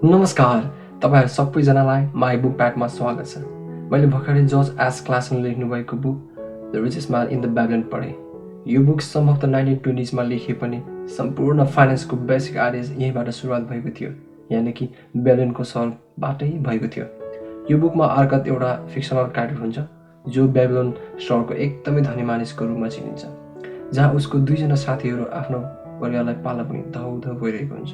नमस्कार, तपाईहरु सबैजनालाई माई बुक प्याकमा स्वागत छ। मैले भर्खरै जर्ज एस क्लासनले लेख्नुभएको book the richest man in the Babylon पढेँ। यो बुक सम्भवतः 1920s मा लेखिए पनि सम्पूर्ण फाइनेन्सको बेसिक आइडियाज यहीँबाट सुरुवात भएको थियो, यानि कि बेबिलोनको सहरबाटै भएको थियो। यो बुकमा अर्कत एउटा फिक्सनल क्यारेक्टर हुन्छ जो बेबिलोन सहरको एकदमै धनी मानिसको रूपमा चिनिन्छ, जहाँ उसको दुईजना साथीहरू आफ्नो परिवारलाई पाल्न पनि धौधौ भइरहेको हुन्छ।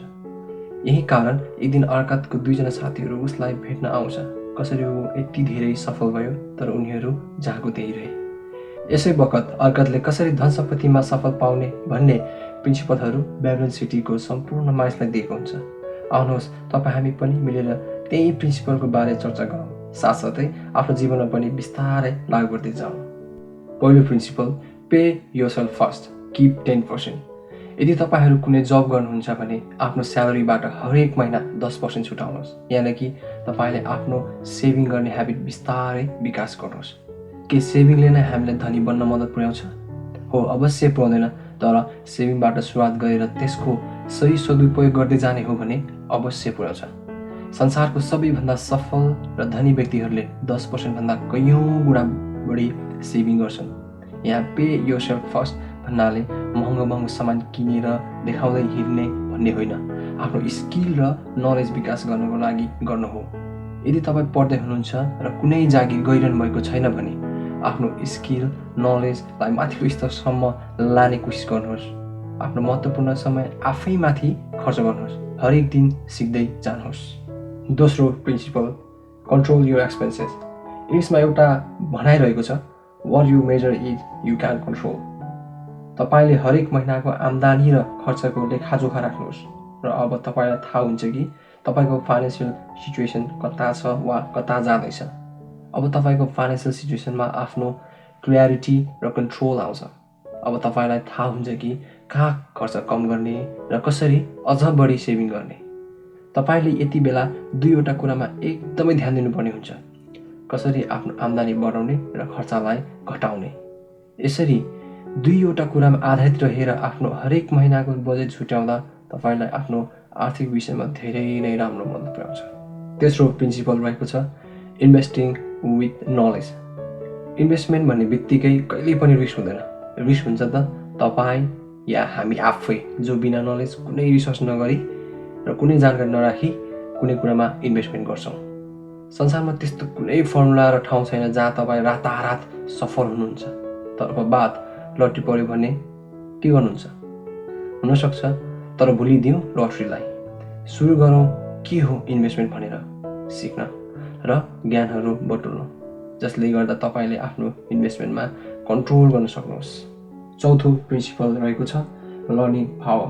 यही कारण एक दिन अर्कतको दुईजना साथीहरू उसलाई भेट्न आउँछ। कसरी ऊ यति धेरै सफल भयो, तर उनीहरू जहाँको त्यही रहे। यसै बखत अर्कतले कसरी धन सम्पत्तिमा सफल पाउने भन्ने प्रिन्सिपलहरू बेबिलोन सिटीको सम्पूर्ण मानिसलाई दिएको हुन्छ। आउनुहोस् तपाईँ हामी पनि मिलेर त्यही प्रिन्सिपलको बारे चर्चा गरौँ, साथसाथै आफ्नो जीवनमा पनि बिस्तारै लागू गर्दै जाउँ। पहिलो principle, pay yourself first, keep 10%। यदि तपाईहरु कुनै जब गर्नुहुन्छ भने आफ्नो स्यालेरीबाट हरेक महिना 10% छुटाउनुहोस्, यानि कि तपाईले आफ्नो सेभिङ गर्ने ह्याबिट बिस्तारै विकास गर्नुहोस्। के सेभिङले नै हामीलाई धनी बन्न मद्दत पुर्याउँछ? हो, अवश्य पुर्याउँदैन, तर सेभिङबाट सुरुवात गरेर त्यसको सही सदुपयोग गर्दै जाने हो भने अवश्य पुर्याउँछ। संसारको सबैभन्दा सफल र धनी व्यक्तिहरूले 10% भन्दा कयौं गुणा बढी सेभिङ गर्छन्। यहाँ पे योरसेल्फ फर्स्ट भन्नाले महँगो सामान किनेर देखाउँदै हिँड्ने भन्ने होइन, आफ्नो स्किल र नलेज विकास गर्नको लागि गर्नु हो। यदि तपाईँ पढ्दै हुनुहुन्छ र कुनै जागिर गइरहनु भएको छैन भने आफ्नो स्किल नलेजलाई माथिल्लो स्तरसम्म लाने कोसिस गर्नुहोस्। आफ्नो महत्त्वपूर्ण समय आफैमाथि खर्च गर्नुहोस्, हरेक दिन सिक्दै जानुहोस्। दोस्रो प्रिन्सिपल, कन्ट्रोल योर एक्सपेन्सेस। इङ्ग्लिसमा एउटा भनाइ रहेको छ, what you measure is you can control. तपाईले हरेक महिनाको आम्दानी र खर्चको लेखाजोखा राख्नुहोस् र अब तपाईलाई थाहा हुन्छ कि तपाईको फाइनेन्सियल सिचुएसन कता छ वा कता जाँदैछ। अब तपाईको फाइनेन्सियल सिचुएसनमा आफ्नो क्ल्यारिटी र कन्ट्रोल आउँछ। अब तपाईलाई थाहा हुन्छ कि कहाँ खर्च कम गर्ने र कसरी अझ बढी सेभिङ गर्ने। तपाईले यति बेला दुईवटा कुरामा एकदमै ध्यान दिनुपर्ने हुन्छ, कसरी आफ्नो आम्दानी बढाउने र खर्चलाई घटाउने। यसरी दुईवटा कुरामा आधारित रहेर आफ्नो हरेक महिनाको बजेट छुट्याउँदा तपाईलाई आफ्नो आर्थिक विषयमा धेरै नै राम्रो मद्दत पुर्याउँछ। तेस्रो प्रिन्सिपल रहेको छ, इन्भेस्टिङ विथ नलेज। इन्भेस्टमेन्ट भन्ने बित्तिकै कहिल्यै पनि रिस्क हुँदैन। रिस्क हुन्छ त तपाईँ या हामी आफै जो बिना नलेज कुनै रिसर्च नगरी र कुनै जानकारी नराखी कुनै कुरामा इन्भेस्टमेन्ट गर्छौँ। संसारमा त्यस्तो कुनै फर्मुला र ठाउँ छैन जहाँ तपाईँ रातारात सफल हुनुहुन्छ। तर बात लट्ठी पर्यो भने के गर्नुहुन्छ? हुनसक्छ, तर भुलिदिउँ लट्रीलाई। सुरु गरौँ के हो इन्भेस्टमेन्ट भनेर सिक्न र ज्ञानहरू बटुल्नु, जसले गर्दा तपाईले आफ्नो इन्भेस्टमेन्टमा कन्ट्रोल गर्न सक्नुहोस्। चौथो प्रिन्सिपल रहेको छ, लर्निङ पावर।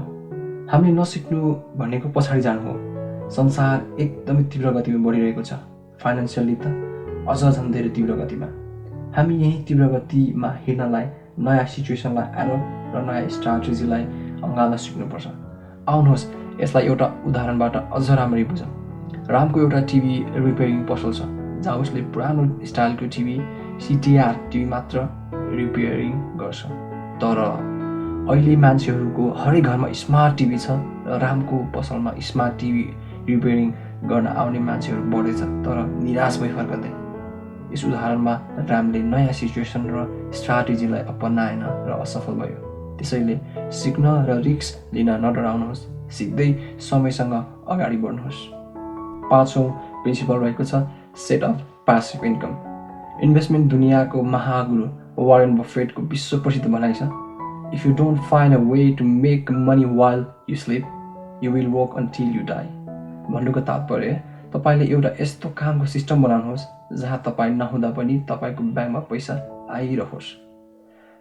हामीले नसिक्नु भनेको पछाडि जानु हो। संसार एकदमै तीव्र गतिमा बढिरहेको छ, फाइनेन्सियली त अझ झन् धेरै तीव्र गतिमा। हामी यही तीव्र गतिमा हिँड्नलाई नयाँ सिचुएसनलाई एडप्ट र नयाँ स्ट्राटेजीलाई अँगाल्न सिक्नुपर्छ। आउनुहोस् यसलाई एउटा उदाहरणबाट अझ राम्ररी बुझौँ। रामको एउटा टिभी रिपेयरिङ पसल छ, जहाँ उसले पुरानो स्टाइलको टिभी सिटिआर टिभी मात्र रिपेयरिङ गर्छ। तर अहिले मान्छेहरूको हरेक घरमा स्मार्ट टिभी छ र रामको पसलमा स्मार्ट टिभी रिपेयरिङ गर्न आउने मान्छेहरू बढेछ, तर निराश भई फर्कँदै। यस उदाहरणमा रामले नयाँ सिचुएसन र स्ट्राटेजीलाई अपनाएन र असफल भयो। त्यसैले सिक्न र रिस्क लिन नडराउनुहोस्, सिक्दै समयसँग अगाडि बढ्नुहोस्। पाँचौं प्रिन्सिपल रहेको छ, set of passive income. Investment दुनियाँको महागुरु वारेन बफेटको विश्व प्रसिद्ध भनाइ छ, if you don't find a way to make money while you sleep, you will work until you die. भन्नुको तात्पर्य, तपाईले एउटा यस्तो कामको सिस्टम बनाउनुहोस् जहाँ तपाईँ नहुँदा पनि तपाईको ब्याङ्कमा पैसा आइरहोस्।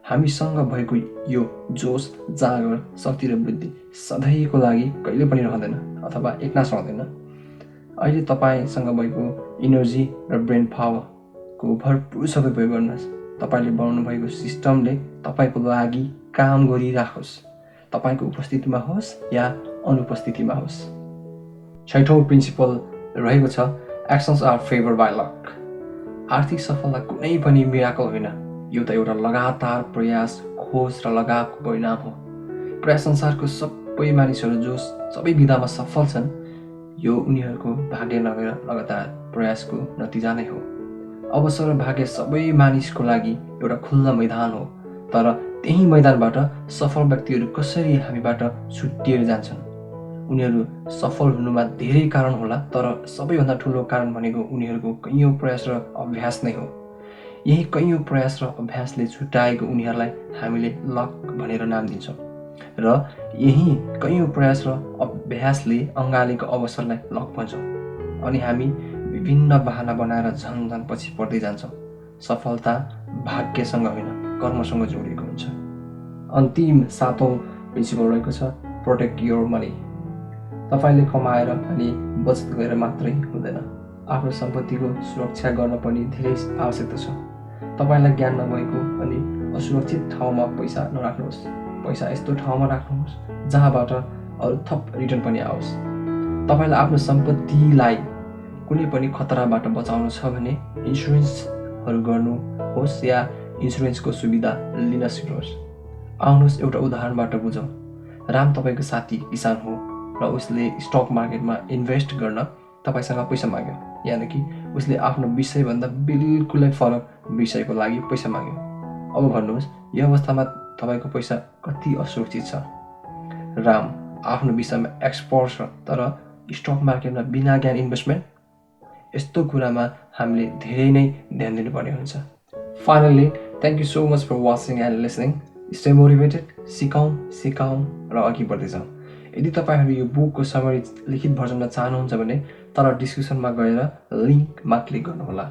हामीसँग भएको यो जोस, जाँगर, शक्ति र बुद्धि सधैँको लागि कहिले पनि रहँदैन अथवा एकनास रहँदैन। अहिले तपाईसँग भएको इनर्जी र ब्रेन पावरको भरपुर सदुपयोग गर्नुहोस्। तपाईले बनाउनु भएको सिस्टमले तपाईको लागि काम गरिराखोस्, तपाईको उपस्थितिमा होस् या अनुपस्थितिमा होस्। छैठौं प्रिन्सिपल रहेको छ, एक्सन्स आर फेभर्ड बाई लक। आर्थिक सफलता कुनै पनि मिराकल होइन, यो त एउटा लगातार प्रयास, खोज र लगावको परिणाम हो। प्राय संसारको सबै मानिसहरू जो सबै विधामा सफल छन् यो उनीहरूको भाग्य नभएर लगातार प्रयासको नतिजा नै हो। अवसर र भाग्य सबै मानिसको लागि एउटा खुल्ला मैदान हो, तर त्यही मैदानबाट सफल व्यक्तिहरू कसरी हामीबाट छुट्टिएर जान्छन्। उनीहरू सफल हुनुमा धेरै कारण होला, तर सबैभन्दा ठुलो कारण भनेको उनीहरूको कैयौँ प्रयास र अभ्यास नै हो। यही कैयौँ प्रयास र अभ्यासले छुट्याएको उनीहरूलाई हामीले लक भनेर नाम दिन्छौँ, र यही कैयौँ प्रयास र अभ्यासले अँगालेको अवसरलाई लक भन्छौँ। अनि हामी विभिन्न बहाना बनाएर झन झन पछि पर्दै जान्छौँ। सफलता भाग्यसँग होइन, कर्मसँग जोडिएको हुन्छ। अन्तिम 7औं प्रिन्सिपल रहेको छ प्रोटेक्ट योर मनी। तपाईँले कमाएर अनि बचत गरेर मात्रै हुँदैन, आफ्नो सम्पत्तिको सुरक्षा गर्न पनि धेरै आवश्यकता छ। तपाईँलाई ज्ञान नभएको अनि असुरक्षित ठाउँमा पैसा नराख्नुहोस्। पैसा यस्तो ठाउँमा राख्नुहोस् जहाँबाट अरू थप रिटर्न पनि आओस्। तपाईँलाई आफ्नो सम्पत्तिलाई कुनै पनि खतराबाट बचाउनु छ भने इन्सुरेन्सहरू गर्नुहोस् या इन्सुरेन्सको सुविधा लिन सिक्नुहोस्। आउनुहोस् एउटा उदाहरणबाट बुझौँ। राम तपाईँको साथी किसान हो र उसले स्टक मार्केटमा इन्भेस्ट गर्न तपाईँसँग पैसा माग्यो, यानि कि उसले आफ्नो विषयभन्दा बिल्कुलै फरक विषयको लागि पैसा माग्यो। अब भन्नुहोस्, यो अवस्थामा तपाईँको पैसा कति असुरक्षित छ। राम आफ्नो विषयमा एक्सपर्ट छ, तर स्टक मार्केटमा बिना ज्ञान इन्भेस्टमेन्ट, यस्तो कुरामा हामीले धेरै नै ध्यान दिनुपर्ने हुन्छ। Finally, thank you so much for watching and listening. Stay motivated, सिकाउँ र अघि बढ्दै जाउँ। यदि तपाईँहरू यो बुकको समरी लिखित भर्जनमा चाहनुहुन्छ भने तल डिस्क्रिप्सनमा गएर लिङ्कमा क्लिक गर्नुहोला।